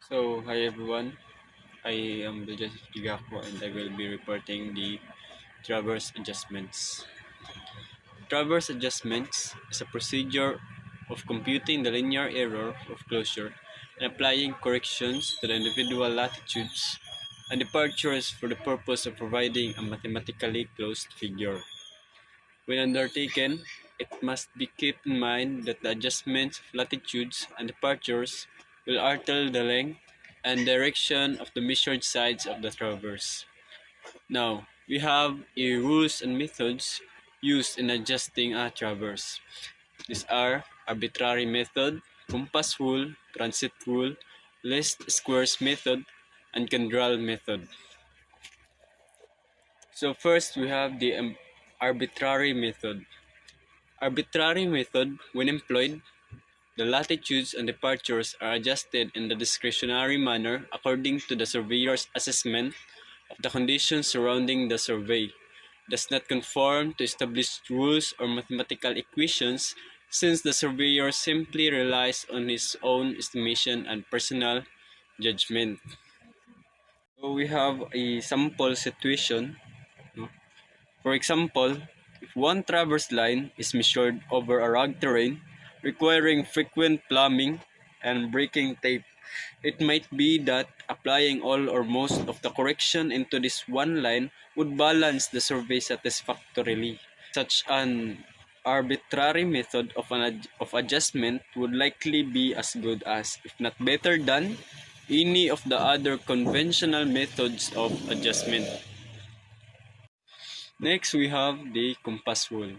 So, hi everyone. I am Biljas Gigako and I will be reporting the traverse adjustments. Traverse adjustments is a procedure of computing the linear error of closure and applying corrections to the individual latitudes and departures for the purpose of providing a mathematically closed figure. When undertaken, it must be kept in mind that the adjustments of latitudes and departures will alter the length and direction of the measured sides of the traverse. Now, we have rules and methods used in adjusting a traverse. These are arbitrary method, compass rule, transit rule, least squares method, and Kendall method. So first we have the arbitrary method. Arbitrary method, when employed, the latitudes and departures are adjusted in the discretionary manner according to the surveyor's assessment of the conditions surrounding the survey, does not conform to established rules or mathematical equations since the surveyor simply relies on his own estimation and personal judgment. So we have a sample situation. No? For example, if one traverse line is measured over a rugged terrain requiring frequent plumbing and breaking tape, it might be that applying all or most of the correction into this one line would balance the survey satisfactorily. Such an arbitrary method of adjustment would likely be as good as, if not better than, any of the other conventional methods of adjustment. Next, we have the compass rule.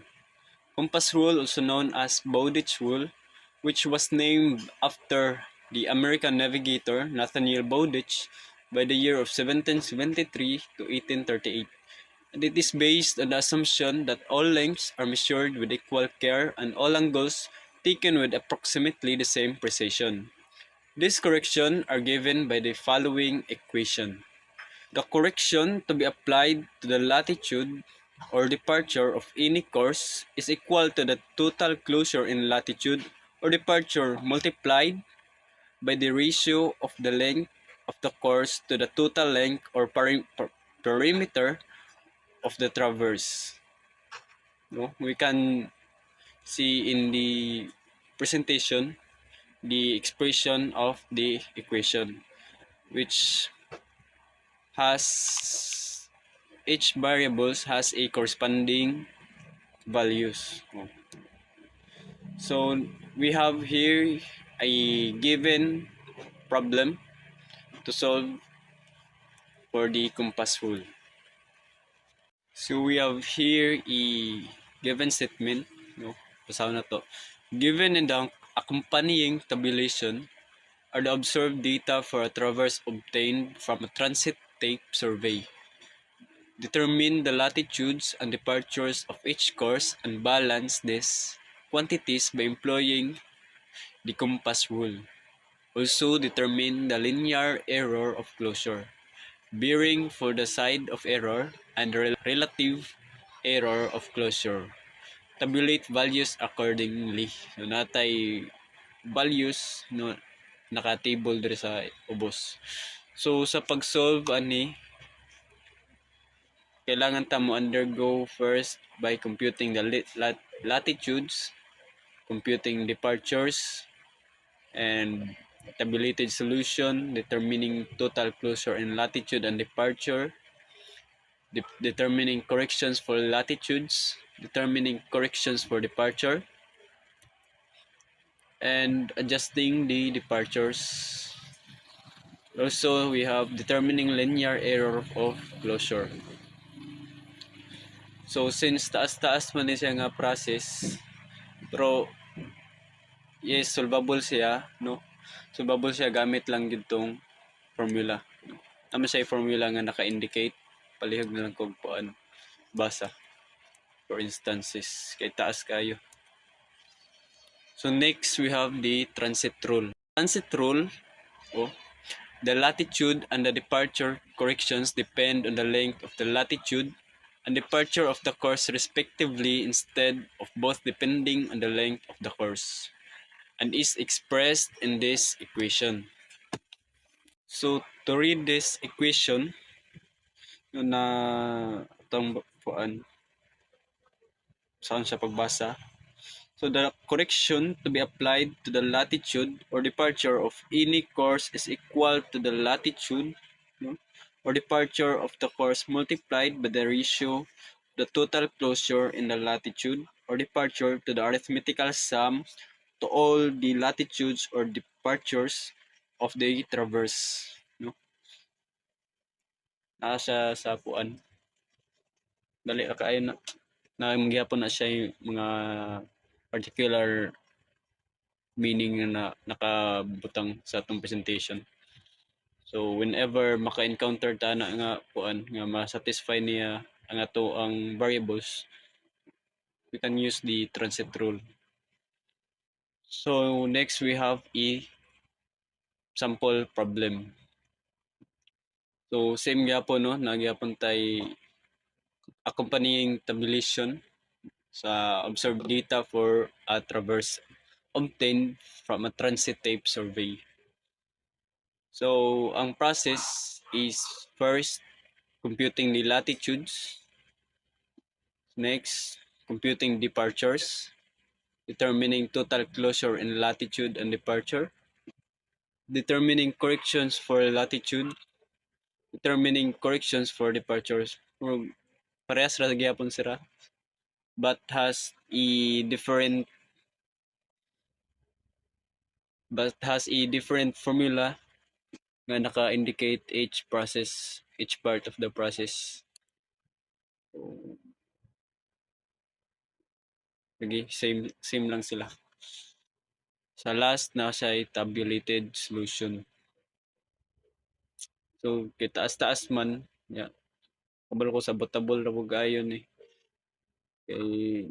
Compass rule, also known as Bowditch rule, which was named after the American navigator Nathaniel Bowditch by the year of 1773 to 1838. And it is based on the assumption that all lengths are measured with equal care and all angles taken with approximately the same precision. These corrections are given by the following equation. The correction to be applied to the latitude or departure of any course is equal to the total closure in latitude or departure multiplied by the ratio of the length of the course to the total length or perimeter of the traverse. No? We can see in the presentation the expression of the equation, which has each variables has a corresponding values. So we have here a given problem to solve for the compass rule. So we have here a given statement, no? Basahin na to. Given in the accompanying tabulation are the observed data for a traverse obtained from a transit tape survey. Determine the latitudes and departures of each course and balance these quantities by employing the compass rule. Also determine the linear error of closure, bearing for the side of error and the relative error of closure. Tabulate values accordingly. So natay values no naka-table diri sa ubos. So sa pag-solve ani kailangan ta mo undergo first by computing the latitudes, computing departures, and tabulated solution, determining total closure in latitude and departure, determining corrections for latitudes, determining corrections for departure, and adjusting the departures. Also, we have determining linear error of closure. So, since taas-taas man siya nga process, pero yes, solvable siya, no? Solvable siya gamit lang gitong formula. Tama siya yung formula nga naka-indicate. Palihog na lang kung paano basa. For instances, kay taas kayo. So next, we have the transit rule. Transit rule, the latitude and the departure corrections depend on the length of the latitude and departure of the course respectively instead of both depending on the length of the course, and is expressed in this equation. So to read this equation na itong puan saan siya pagbasa. So the correction to be applied to the latitude or departure of any course is equal to the latitude, no, or departure of the course multiplied by the ratio the total closure in the latitude or departure to the arithmetical sum to all the latitudes or departures of the traverse. No? Nasa sa puan. Dali ka kayo na mangyapon na siya yung mga particular meaning na nakabutang sa atong presentation. So whenever maka-encounter ta na nga puan nga ma-satisfy niya ang ato ang variables, we can use the transit rule. So next we have a sample problem. So same gyapon no, nagyapon tay accompanying tabulation sa observed data for a traverse obtained from a transit tape survey. So ang process is first computing the latitudes, next computing departures, determining total closure in latitude and departure, determining corrections for latitude, determining corrections for departures. Parehas ra gyapon sila but has a different formula nga naka-indicate each part of the process. So, sige, same lang sila. Sa last na siya ay tabulated solution. So kitaas-taas man, yeah. Kabalo ko sa botable ra pug ayon eh. Kay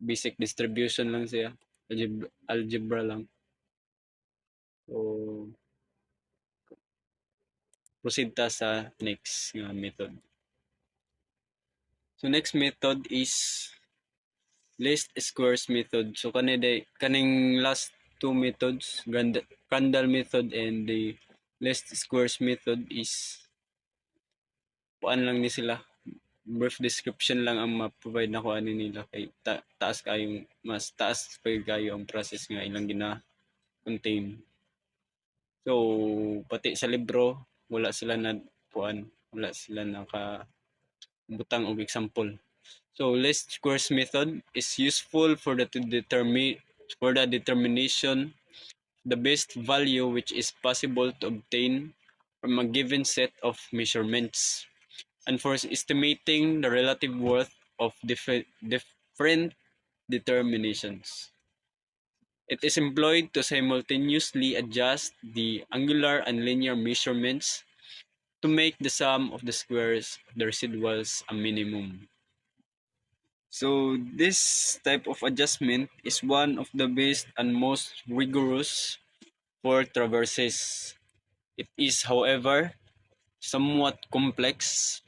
basic distribution lang siya. Algebra lang. So proceed ta sa next nga method. So next method is least squares method. So kaning last two methods, Crandall method and the least squares method is puan lang ni sila. Brief description lang ang ma-provide na ko ani nila kay taas kayong mas taas pa kayo ang process nga ilang gina-contain. So pati sa libro wala sila naka butang og example. So least squares method is useful for the determination the best value which is possible to obtain from a given set of measurements and for estimating the relative worth of different determinations. It is employed to simultaneously adjust the angular and linear measurements to make the sum of the squares of the residuals a minimum. So this type of adjustment is one of the best and most rigorous for traverses. It is, however, somewhat complex,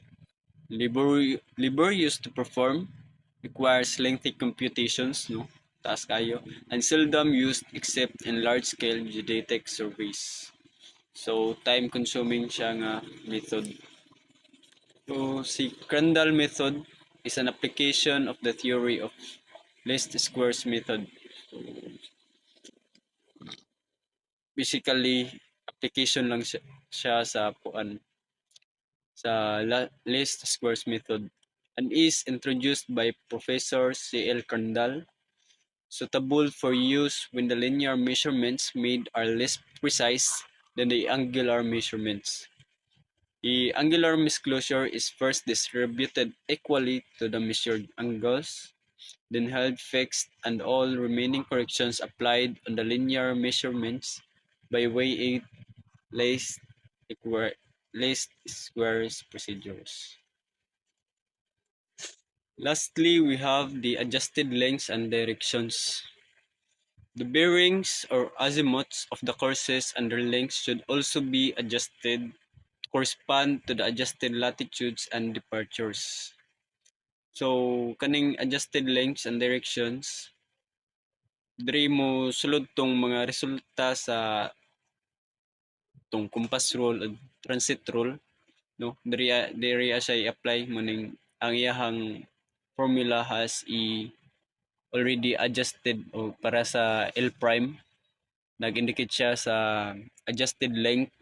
laborious to perform, requires lengthy computations, no? Taas kayo, and seldom used except in large-scale geodetic surveys. So, time-consuming siya nga method. So, si Crandall method is an application of the theory of least squares method. So, basically, application lang siya sa puan sa least squares method and is introduced by Professor C.L. Crandall, suitable for use when the linear measurements made are less precise than the angular measurements. The angular disclosure is first distributed equally to the measured angles, then held fixed, and all remaining corrections applied on the linear measurements by way of least squares procedures. Lastly, we have the adjusted lengths and directions. The bearings or azimuths of the courses and their lengths should also be adjusted to correspond to the adjusted latitudes and departures. So, kaning adjusted lengths and directions, diri mo sulod tong mga resulta sa tong compass rule ug transit rule, no, diri siya i-apply muning ang iyahang formula has already adjusted o para sa L prime, nag-indicate siya sa adjusted length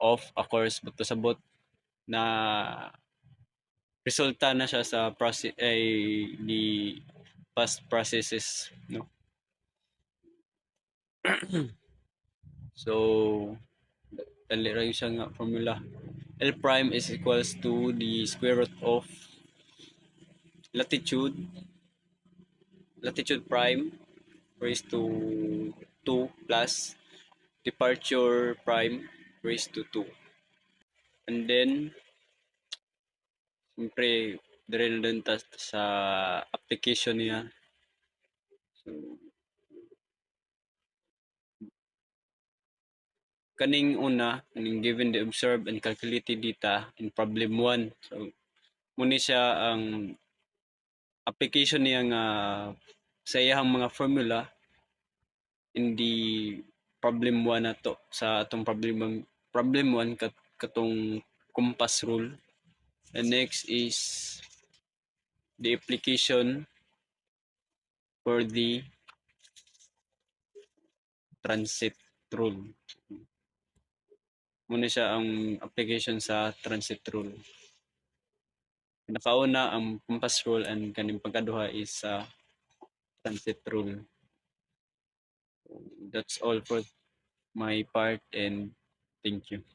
of a course buto sabot na resulta na siya sa process ay the past processes, no. So dali ra siya nga formula. L prime is equals to the square root of latitude prime raised to 2 plus departure prime raised to 2. And then siyempre drill din ta sa application niya. So kaning una, kaning given the observed and calculated data in problem 1. So muna siya ang application niya nga sa iyang mga formula in the problem 1 nato sa atong problem 1 katong compass rule. And next is the application for the transit rule. Muna siya ang application sa transit rule. Pinakauna ang compass rule and kaning pagkaduha is sa transit rule. That's all for my part and thank you.